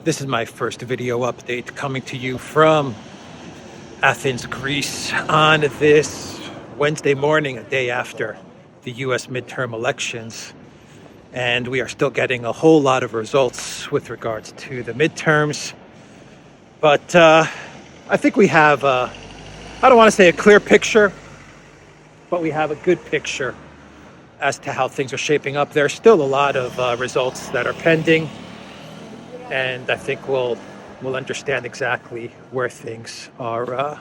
This is my first video update coming to you from Athens, Greece on this Wednesday morning, a day after the US midterm elections. And we are still getting a whole lot of results with regards to the midterms. But I think we have, I don't want to say a clear picture, but we have a good picture as to how things are shaping up. There's still a lot of results that are pending. And I think we'll understand exactly where things are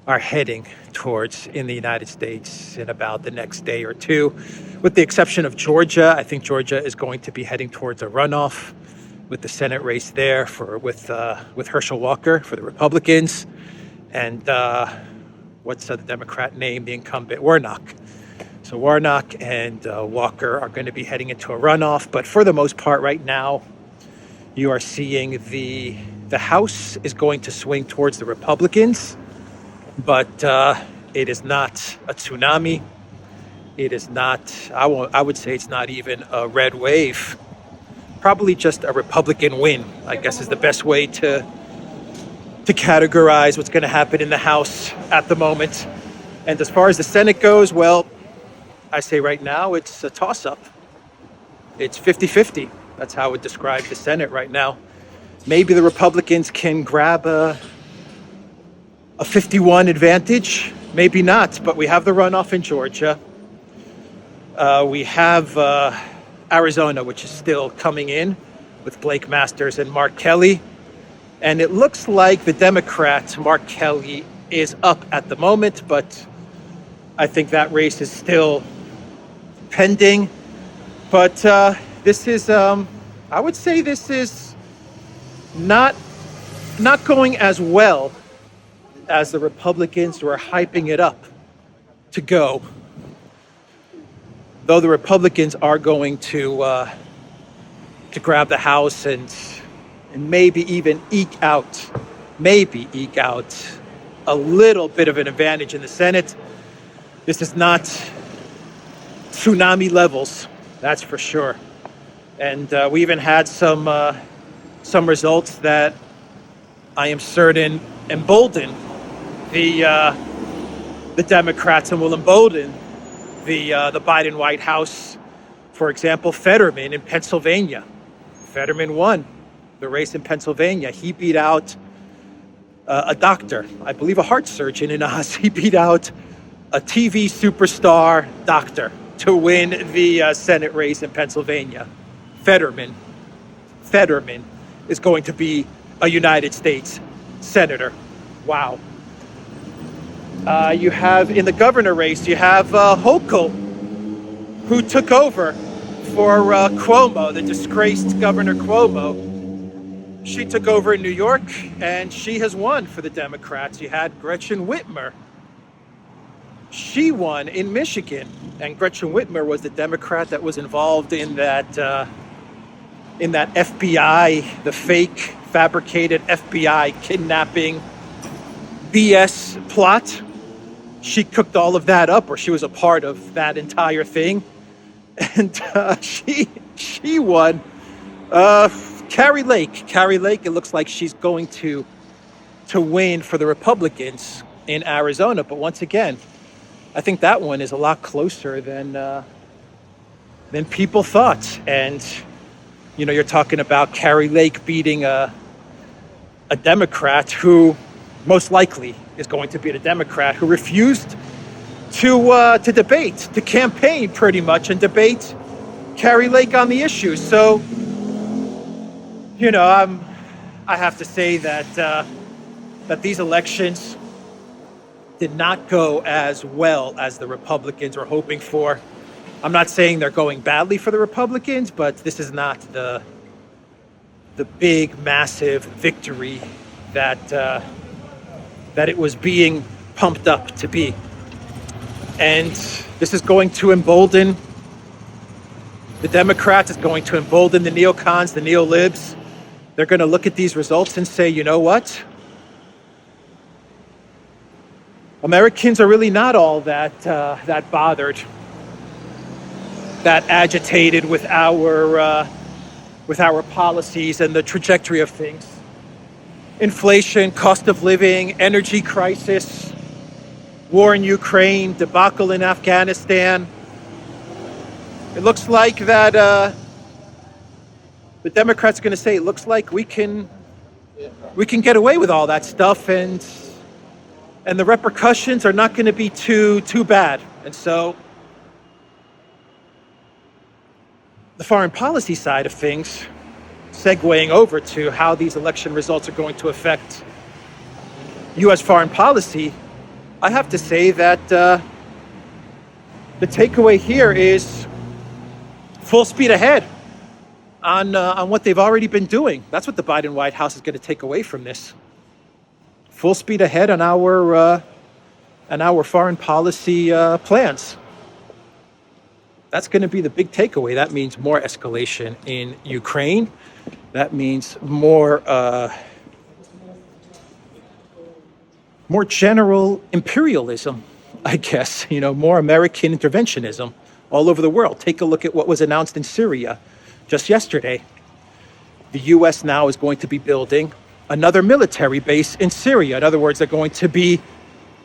heading towards in the United States in about the next day or two. With the exception of Georgia, I think Georgia is going to be heading towards a runoff with the Senate race there with Herschel Walker for the Republicans, and what's the Democrat name, the incumbent Warnock. So Warnock and Walker are going to be heading into a runoff, but for the most part right now, you are seeing the House is going to swing towards the Republicans, but it is not a tsunami. It is not, I would say it's not even a red wave. Probably just a Republican win, I guess, is the best way to categorize what's going to happen in the House at the moment. And as far as the Senate goes, well, I say right now it's a toss-up. It's 50-50. That's how I would describe the Senate right now. Maybe the Republicans can grab a 51 advantage. Maybe not, but we have the runoff in Georgia. We have Arizona, which is still coming in with Blake Masters and Mark Kelly. And it looks like the Democrat, Mark Kelly, is up at the moment, but I think that race is still pending. But this is, I would say this is not going as well as the Republicans were hyping it up to go. Though the Republicans are going to grab the House and maybe even eke out a little bit of an advantage in the Senate. This is not tsunami levels, that's for sure. And we even had some results that I am certain embolden the Democrats and will embolden the Biden White House. For example, Fetterman in Pennsylvania. Fetterman won the race in Pennsylvania. He beat out a doctor, I believe a heart surgeon in Oz. He beat out a TV superstar doctor to win the Senate race in Pennsylvania. Fetterman is going to be a United States senator. Wow. You have in the governor race, you have Hochul, who took over for Cuomo, the disgraced Governor Cuomo. She took over in New York, and she has won for the Democrats. You had Gretchen Whitmer. She won in Michigan, and Gretchen Whitmer was the Democrat that was involved in that FBI, the fake, fabricated FBI kidnapping BS plot. She cooked all of that up, or she was a part of that entire thing, and she won. Carrie Lake, it looks like she's going to win for the Republicans in Arizona, but once again, I think that one is a lot closer than people thought. And you know, you're talking about Carrie Lake beating a Democrat who most likely is going to be the Democrat who refused to debate, to campaign pretty much and debate Carrie Lake on the issues. So, you know, I have to say that these elections did not go as well as the Republicans were hoping for. I'm not saying they're going badly for the Republicans, but this is not the big, massive victory that it was being pumped up to be. And this is going to embolden the Democrats. It's going to embolden the neocons, the neolibs. They're going to look at these results and say, you know what? Americans are really not all that bothered, that agitated with our with our policies and the trajectory of things. Inflation, cost of living, energy crisis, war in Ukraine, debacle in Afghanistan. It looks like that the Democrats are going to say it looks like we can get away with all that stuff, and the repercussions are not going to be too bad. And so the foreign policy side of things, segueing over to how these election results are going to affect U.S. foreign policy, I have to say that the takeaway here is full speed ahead on what they've already been doing. That's what the Biden White House is going to take away from this. Full speed ahead on our foreign policy plans. That's going to be the big takeaway. That means more escalation in Ukraine. That means more general imperialism, I guess. More American interventionism all over the world. Take a look at what was announced in Syria just yesterday. The U.S. now is going to be building another military base in Syria. In other words, they're going to be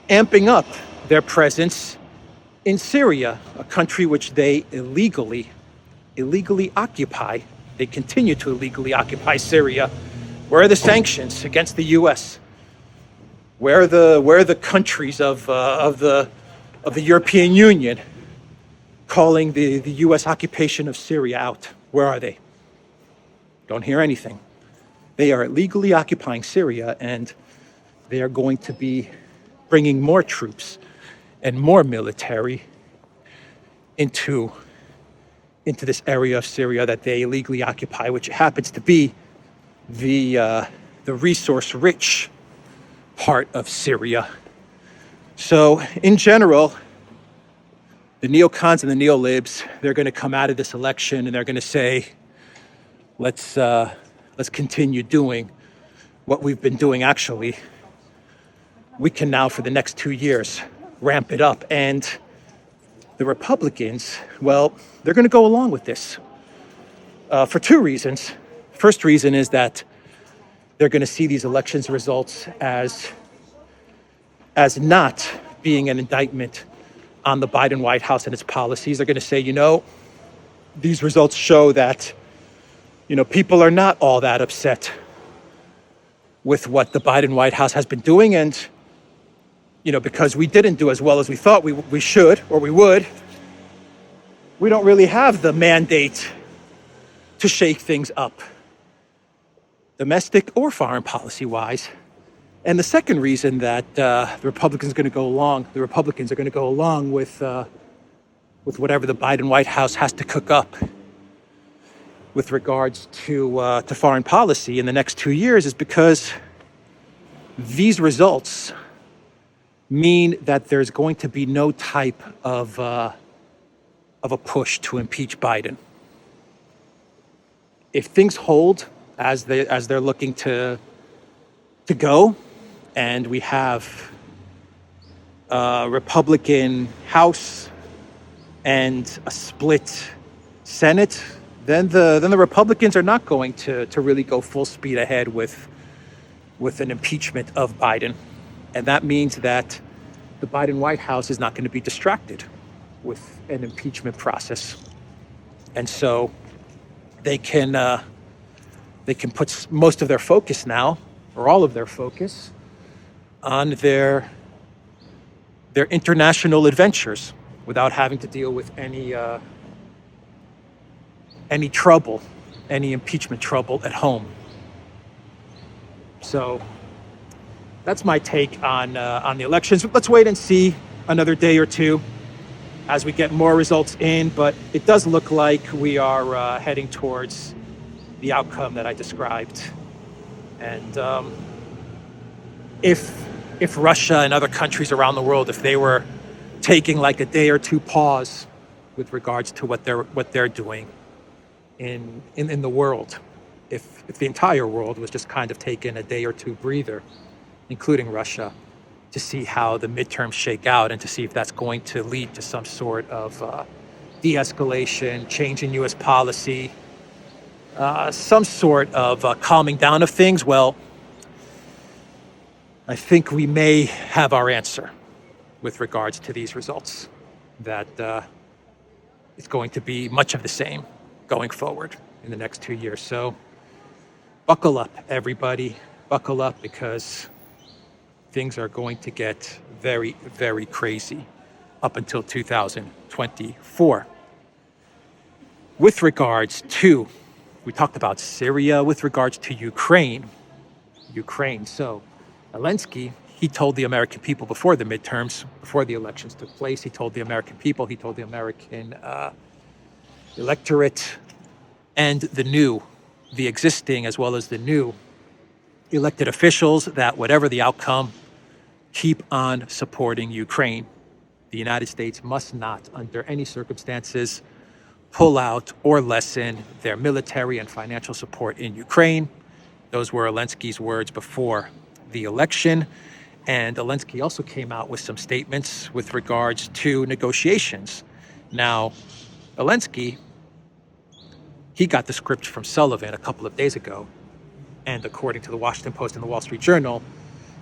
amping up their presence in Syria, a country which they illegally occupy. They continue to illegally occupy Syria. Where are the sanctions against the U.S.? Where are the countries of the European Union calling the U.S. occupation of Syria out? Where are they? Don't hear anything. They are illegally occupying Syria, and they are going to be bringing more troops and more military into this area of Syria that they illegally occupy, which happens to be the resource-rich part of Syria. So, in general, the neocons and the neolibs, they're going to come out of this election and they're going to say, let's continue doing what we've been doing. Actually, we can now, for the next 2 years, ramp it up. And the Republicans, well, they're going to go along with this for two reasons. First reason is that they're going to see these elections results as not being an indictment on the Biden White House and its policies. They're going to say, these results show that, people are not all that upset with what the Biden White House has been doing. And, because we didn't do as well as we thought we should or we would, we don't really have the mandate to shake things up, domestic or foreign policy-wise. And the second reason that the Republicans are going to go along with whatever the Biden White House has to cook up with regards to foreign policy in the next 2 years is because these results mean that there's going to be no type of a push to impeach Biden. If things hold as they're looking to go, and we have a Republican House and a split Senate, then the Republicans are not going to really go full speed ahead with an impeachment of Biden. And that means that the Biden White House is not going to be distracted with an impeachment process. And so they can put most of their focus now, or all of their focus, on their international adventures without having to deal with any trouble, any impeachment trouble at home. So that's my take on the elections. Let's wait and see another day or two as we get more results in, but it does look like we are heading towards the outcome that I described. And if Russia and other countries around the world, if they were taking like a day or two pause with regards to what they're doing in the world, if the entire world was just kind of taking a day or two breather, including Russia, to see how the midterms shake out and to see if that's going to lead to some sort of de-escalation, change in U.S. policy, some sort of calming down of things, well, I think we may have our answer with regards to these results, that it's going to be much of the same going forward in the next 2 years. So buckle up, everybody. Buckle up, because things are going to get very, very crazy up until 2024. With regards to, we talked about Syria, with regards to Ukraine. So Elensky, he told the American people before the midterms, before the elections took place, he told the American people, he told the American electorate, and the existing as well as the new elected officials, that whatever the outcome, keep on supporting Ukraine. The United States must not, under any circumstances, pull out or lessen their military and financial support in Ukraine. Those were Elensky's words before the election. And Elensky also came out with some statements with regards to negotiations. Now, Elensky, he got the script from Sullivan a couple of days ago. And according to the Washington Post and the Wall Street Journal,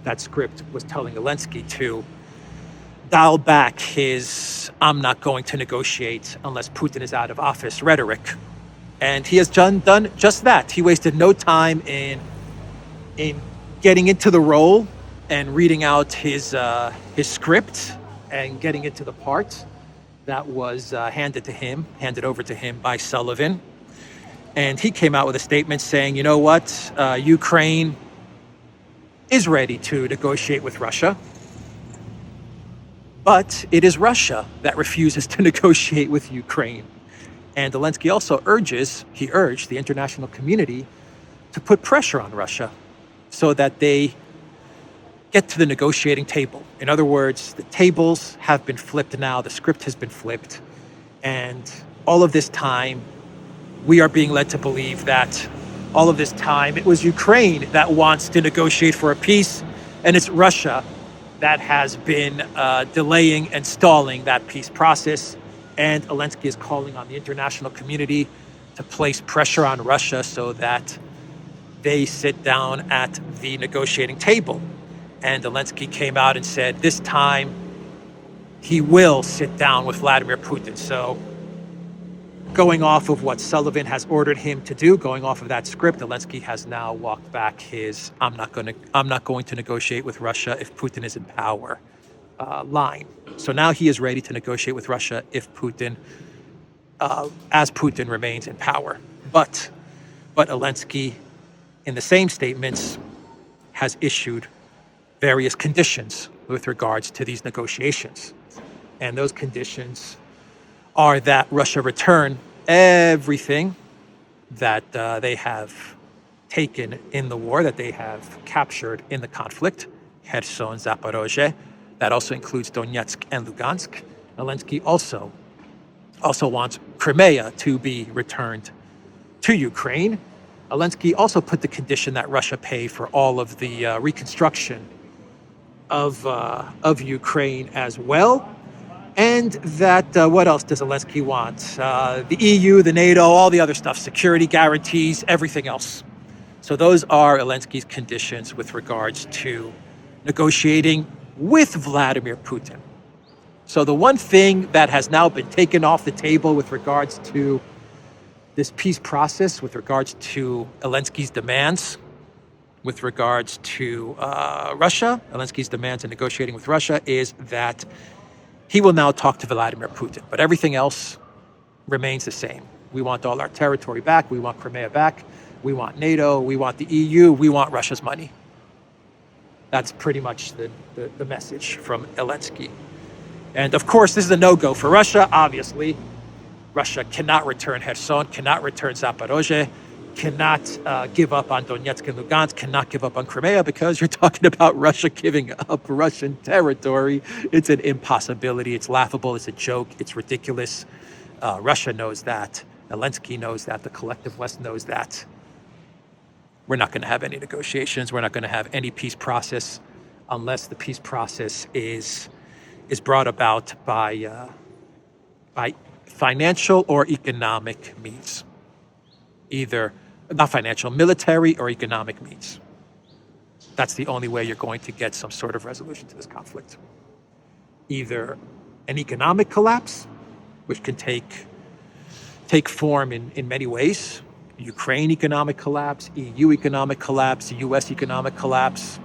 that script was telling Elensky to dial back his "I'm not going to negotiate unless Putin is out of office" rhetoric. And he has done just that. He wasted no time in getting into the role and reading out his script and getting into the part that was handed over to him by Sullivan. And he came out with a statement saying, you know what, Ukraine is ready to negotiate with Russia, but it is Russia that refuses to negotiate with Ukraine. And Elensky also urged the international community to put pressure on Russia so that they get to the negotiating table. In other words, the tables have been flipped now, the script has been flipped, and all of this time, we are being led to believe that all of this time it was Ukraine that wants to negotiate for a peace, and it's Russia that has been delaying and stalling that peace process. And Elensky is calling on the international community to place pressure on Russia so that they sit down at the negotiating table. And Elensky came out and said this time he will sit down with Vladimir Putin. So going off of what Sullivan has ordered him to do, going off of that script, Elensky has now walked back his I'm not going to negotiate with Russia if Putin is in power line. So now he is ready to negotiate with Russia if Putin, as Putin remains in power. But Elensky, in the same statements, has issued various conditions with regards to these negotiations. And those conditions are that Russia return everything that they have taken in the war, that they have captured in the conflict, Kherson, Zaporozhye. That also includes Donetsk and Lugansk. Elensky also wants Crimea to be returned to Ukraine. Elensky also put the condition that Russia pay for all of the reconstruction of Ukraine as well. And that, what else does Elensky want? The EU, the NATO, all the other stuff, security guarantees, everything else. So those are Elensky's conditions with regards to negotiating with Vladimir Putin. So the one thing that has now been taken off the table with regards to this peace process, with regards to Elensky's demands, with regards to Russia, Elensky's demands in negotiating with Russia, is that he will now talk to Vladimir Putin. But everything else remains the same. We want all our territory back. We want Crimea back. We want NATO. We want the EU. We want Russia's money. That's pretty much the message from Elensky. And of course, this is a no-go for Russia, obviously. Russia cannot return Kherson, cannot return Zaporozhye, cannot give up on Donetsk and Lugansk, cannot give up on Crimea, because you're talking about Russia giving up Russian territory. It's an impossibility. It's laughable. It's a joke. It's ridiculous. Russia knows that. Elensky knows that. The collective West knows that. We're not going to have any negotiations. We're not going to have any peace process unless the peace process is brought about by financial or economic means. Either not financial, military or economic means. That's the only way you're going to get some sort of resolution to this conflict. Either an economic collapse, which can take form in many ways. Ukraine economic collapse, EU economic collapse, US economic collapse,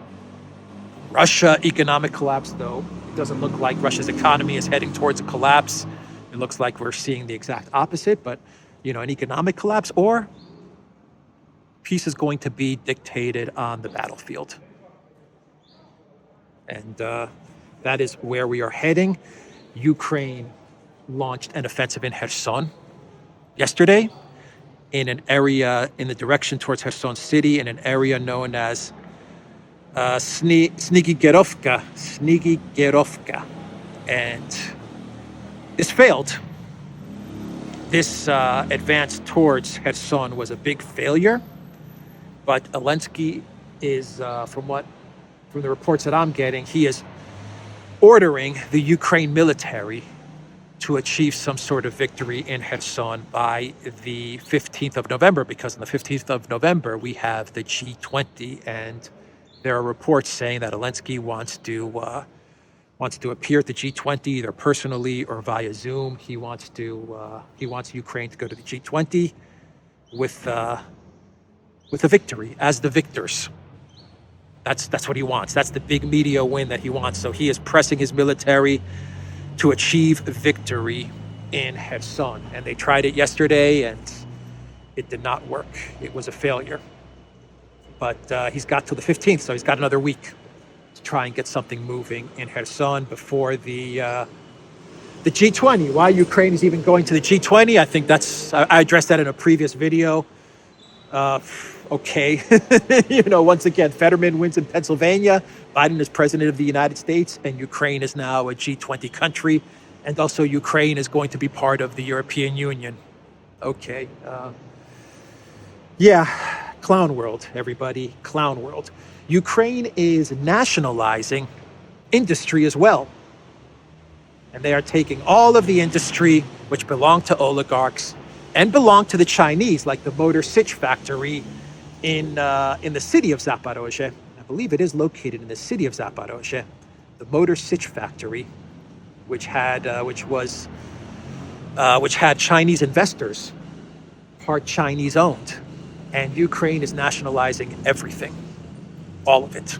Russia economic collapse, though it doesn't look like Russia's economy is heading towards a collapse. It looks like we're seeing the exact opposite, but an economic collapse, or peace is going to be dictated on the battlefield. And that is where we are heading. Ukraine launched an offensive in Kherson yesterday, in an area in the direction towards Kherson City, in an area known as Snigigerovka. And this failed. This advance towards Kherson was a big failure, but Elensky is, from the reports that I'm getting, he is ordering the Ukraine military to achieve some sort of victory in Kherson by the 15th of November, because on the 15th of November, we have the G20, and there are reports saying that Elensky wants to appear at the G20 either personally or via Zoom. He wants Ukraine to go to the G20 with a victory as the victors. That's what he wants. That's the big media win that he wants. So he is pressing his military to achieve victory in Kherson. And they tried it yesterday, and it did not work. It was a failure. But he's got till the 15th, so he's got another week to try and get something moving in Kherson before the G20. Why Ukraine is even going to the G20, I think I addressed that in a previous video. Okay. Once again, Fetterman wins in Pennsylvania. Biden is president of the United States, and Ukraine is now a G20 country. And also Ukraine is going to be part of the European Union. Okay. Clown world, everybody. Clown world. Ukraine is nationalizing industry as well. And they are taking all of the industry, which belonged to oligarchs and belonged to the Chinese, like the Motor Sich factory in the city of Zaporozhye. I believe it is located in the city of Zaporozhye. The Motor Sich factory, which had Chinese investors, part Chinese owned, and Ukraine is nationalizing everything, all of it.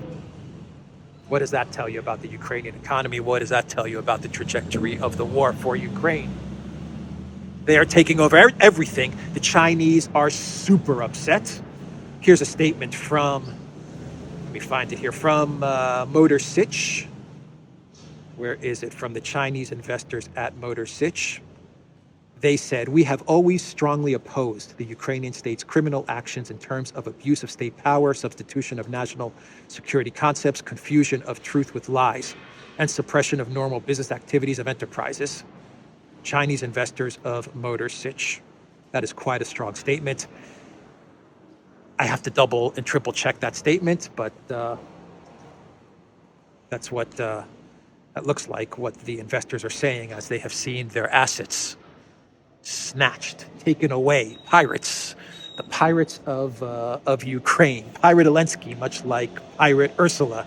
What does that tell you about the Ukrainian economy? What does that tell you about the trajectory of the war for Ukraine? They are taking over everything. The Chinese are super upset. Here's a statement from, let me find it here, from Motor Sich. Where is it? From the Chinese investors at Motor Sich. They said, "We have always strongly opposed the Ukrainian state's criminal actions in terms of abuse of state power, substitution of national security concepts, confusion of truth with lies, and suppression of normal business activities of enterprises." Chinese investors of Motor Sich. That is quite a strong statement. I have to double and triple check that statement, but that's what that looks like, what the investors are saying as they have seen their assets snatched, taken away. Pirates, the pirates of Ukraine. Pirate Elensky, much like Pirate Ursula.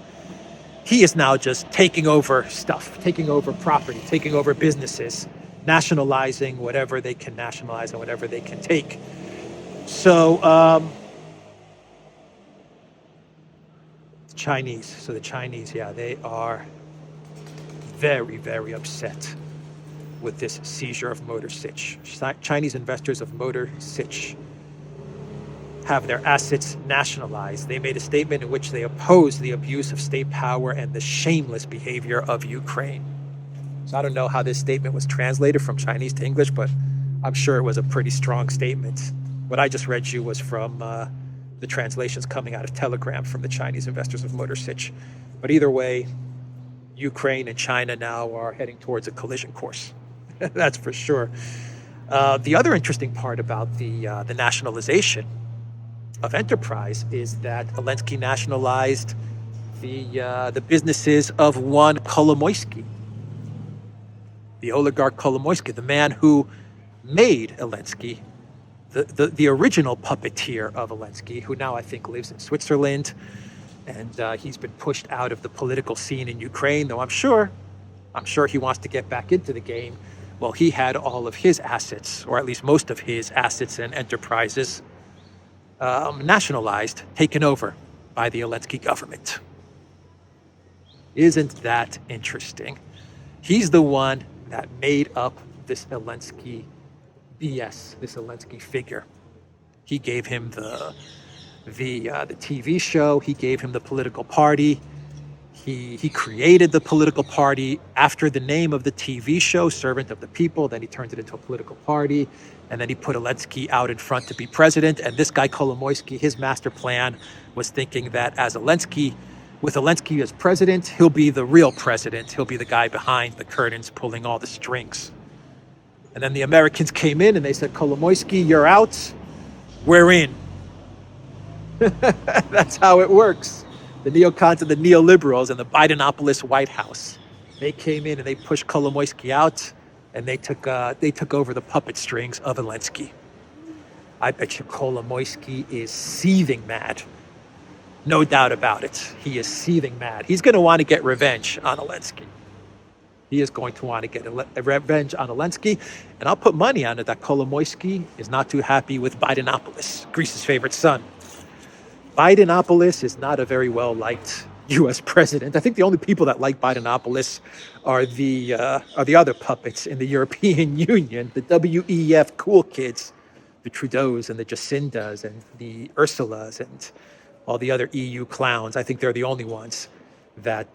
He is now just taking over stuff, taking over property, taking over businesses, nationalizing whatever they can nationalize and whatever they can take. So the Chinese, they are very, very upset with this seizure of Motor Sich. Chinese investors of Motor Sich have their assets nationalized. They made a statement in which they opposed the abuse of state power and the shameless behavior of Ukraine. So I don't know how this statement was translated from Chinese to English, but I'm sure it was a pretty strong statement. What I just read you was from the translations coming out of Telegram from the Chinese investors of Motor Sich. But either way, Ukraine and China now are heading towards a collision course. That's for sure. The other interesting part about the nationalization of enterprise is that Elensky nationalized the businesses of one Kolomoysky, the oligarch Kolomoysky, the man who made Elensky the original puppeteer of Elensky, who now I think lives in Switzerland, and he's been pushed out of the political scene in Ukraine. Though I'm sure he wants to get back into the game. Well, he had all of his assets, or at least most of his assets and enterprises, nationalized, taken over by the Elensky government. Isn't that interesting? He's the one that made up this Elensky BS, this Elensky figure. He gave him the TV show. He gave him the political party. He created the political party after the name of the TV show, Servant of the People. Then he turned it into a political party. And then he put Elensky out in front to be president. And this guy, Kolomoysky, his master plan was thinking that with Elensky as president, he'll be the real president. He'll be the guy behind the curtains pulling all the strings. And then the Americans came in and they said, Kolomoysky, you're out. We're in. That's how it works. The neocons and the neoliberals and the Bidenopolis White House, they came in and they pushed Kolomoysky out, and they took over the puppet strings of Elensky. I bet you Kolomoysky is seething mad. No doubt about it. He is seething mad. He's going to want to get revenge on Elensky. He is going to want to get revenge on Elensky. And I'll put money on it that Kolomoysky is not too happy with Bidenopolis, Greece's favorite son. Bidenopolis is not a very well-liked U.S. president. I think the only people that like Bidenopolis are the other puppets in the European Union, the WEF cool kids, the Trudeaus and the Jacindas and the Ursulas and all the other EU clowns. I think they're the only ones that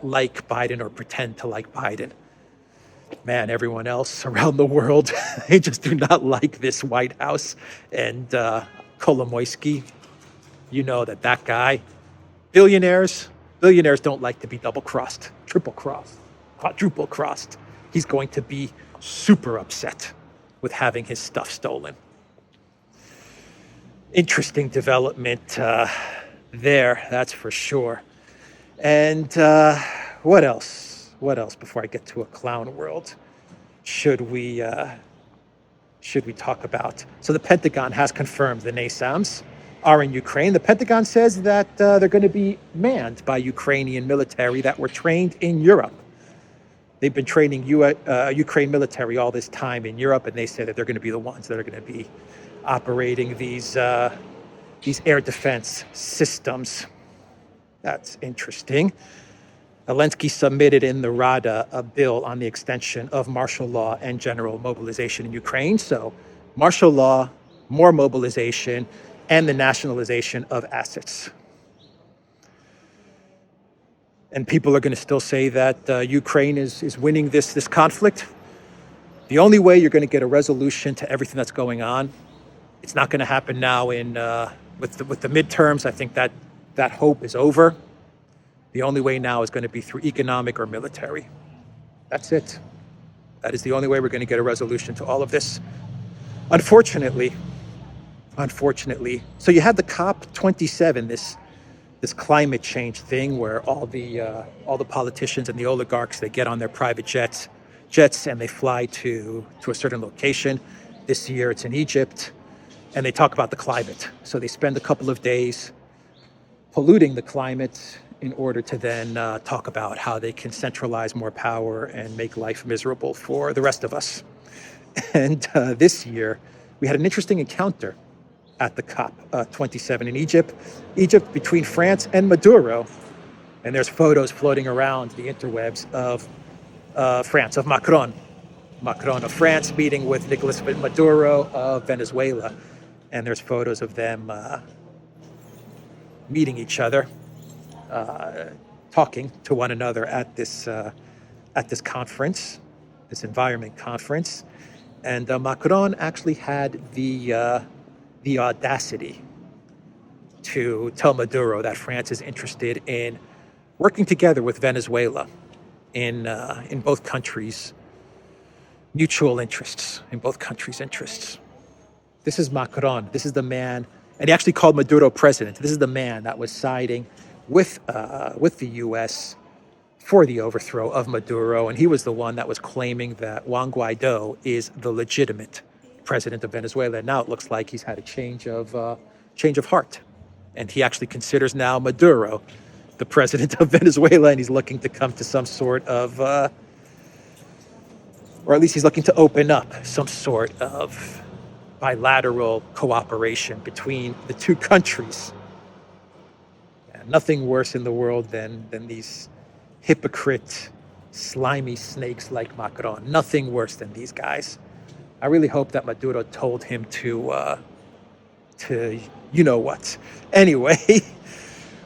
like Biden or pretend to like Biden. Man, everyone else around the world, they just do not like this White House. And Kolomoysky, you know that guy, billionaires don't like to be double-crossed, triple-crossed, quadruple-crossed. He's going to be super upset with having his stuff stolen. Interesting development there, that's for sure. And what else? What else before I get to a clown world should we talk about? So the Pentagon has confirmed the NASAMS are in Ukraine. The Pentagon says that they're going to be manned by Ukrainian military that were trained in Europe. They've been training Ukraine military all this time in Europe, and they say that they're going to be the ones that are going to be operating these air defense systems. That's interesting. Elensky submitted in the Rada a bill on the extension of martial law and general mobilization in Ukraine. So martial law, more mobilization, and the nationalization of assets. And people are going to still say that Ukraine is winning this conflict. The only way you're going to get a resolution to everything that's going on, it's not going to happen now with the midterms. I think that hope is over. The only way now is going to be through economic or military. That's it. That is the only way we're going to get a resolution to all of this. Unfortunately, so you had the COP27, this climate change thing where all the politicians and the oligarchs, they get on their private jets and they fly to a certain location. This year it's in Egypt, and they talk about the climate. So they spend a couple of days polluting the climate in order to then talk about how they can centralize more power and make life miserable for the rest of us. And this year we had an interesting encounter at the COP27 in Egypt between France and Maduro. And there's photos floating around the interwebs of France, of Macron of France meeting with Nicolas Maduro of Venezuela. And there's photos of them meeting each other, talking to one another at this conference, this environment conference. And Macron actually had the audacity to tell Maduro that France is interested in working together with Venezuela in both countries' mutual interests, in both countries' interests. This is Macron. This is the man, and he actually called Maduro president. This is the man that was siding with the U.S. for the overthrow of Maduro, and he was the one that was claiming that Juan Guaido is the legitimate president of Venezuela. And now it looks like he's had a change of heart. And he actually considers now Maduro the president of Venezuela, and he's looking to come to some sort of, or at least he's looking to open up some sort of bilateral cooperation between the two countries. Yeah, nothing worse in the world than these hypocrite, slimy snakes like Macron. Nothing worse than these guys. I really hope that Maduro told him to you know what. Anyway,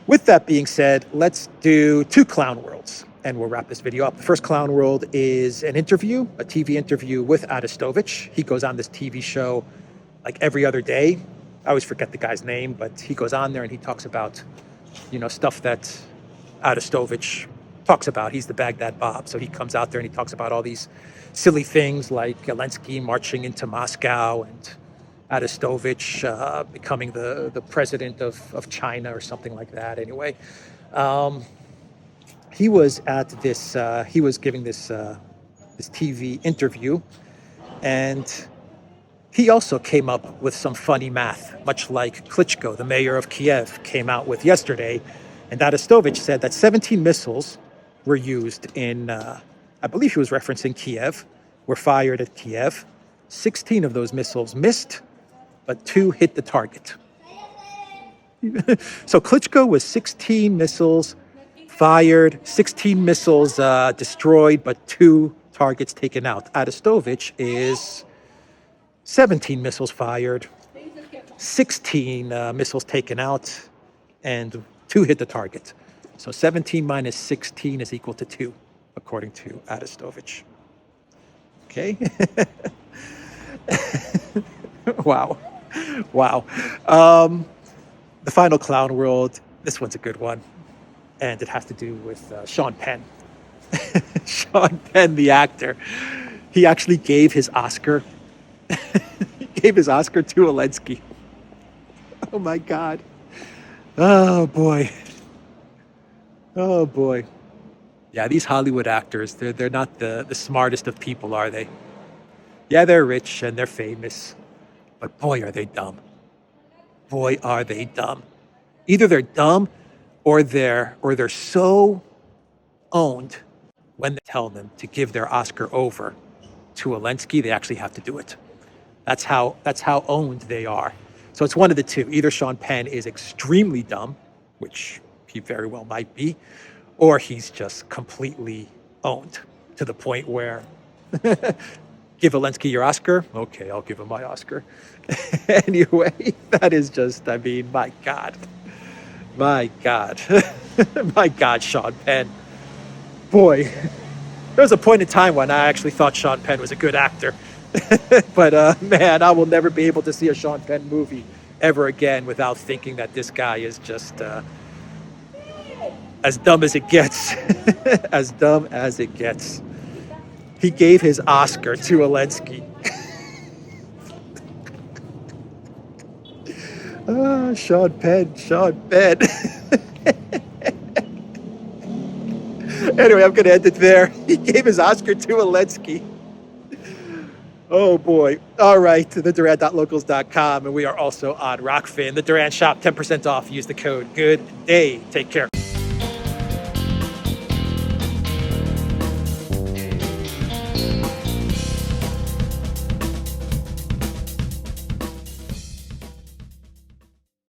with that being said, let's do two clown worlds, and we'll wrap this video up. The first clown world is an interview, a TV interview with Arestovich. He goes on this TV show like every other day. I always forget the guy's name, but he goes on there and he talks about, stuff that Arestovich talks about. He's the Baghdad Bob, so he comes out there and he talks about all these silly things like Elensky marching into Moscow and Arestovich becoming the president of China or something like that. Anyway, he was at this. He was giving this TV interview, and he also came up with some funny math, much like Klitschko, the mayor of Kiev, came out with yesterday. And Arestovich said that 17 missiles were used in, I believe he was referencing Kiev, were fired at Kiev. 16 of those missiles missed, but 2 hit the target. So Klitschko was 16 missiles fired, 16 missiles destroyed, but 2 targets taken out. Arestovich is 17 missiles fired, 16 missiles taken out, and 2 hit the target. So 17 minus 16 is equal to 2, according to Arestovich. Okay. Wow. The final clown world, this one's a good one. And it has to do with Sean Penn. Sean Penn, the actor. He actually gave his Oscar. He gave his Oscar to Elensky. Oh my God. Oh boy. Yeah, these Hollywood actors, they're not the smartest of people, are they? Yeah, they're rich and they're famous, but boy, are they dumb. Boy, are they dumb. Either they're dumb or they're so owned when they tell them to give their Oscar over to Elensky, they actually have to do it. That's how owned they are. So it's one of the two. Either Sean Penn is extremely dumb, which he very well might be, or he's just completely owned to the point where give Elensky your Oscar? Okay, I'll give him my Oscar. Anyway, that is just, my God. My God, Sean Penn. Boy, there was a point in time when I actually thought Sean Penn was a good actor. But man, I will never be able to see a Sean Penn movie ever again without thinking that this guy is just as dumb as it gets. As dumb as it gets. He gave his Oscar to Elensky. Sean Penn. Anyway, I'm going to end it there. He gave his Oscar to Elensky. Oh boy. All right. TheDuran.locals.com. And we are also on Rockfin. The Duran Shop, 10% off. Use the code Good Day. Take care.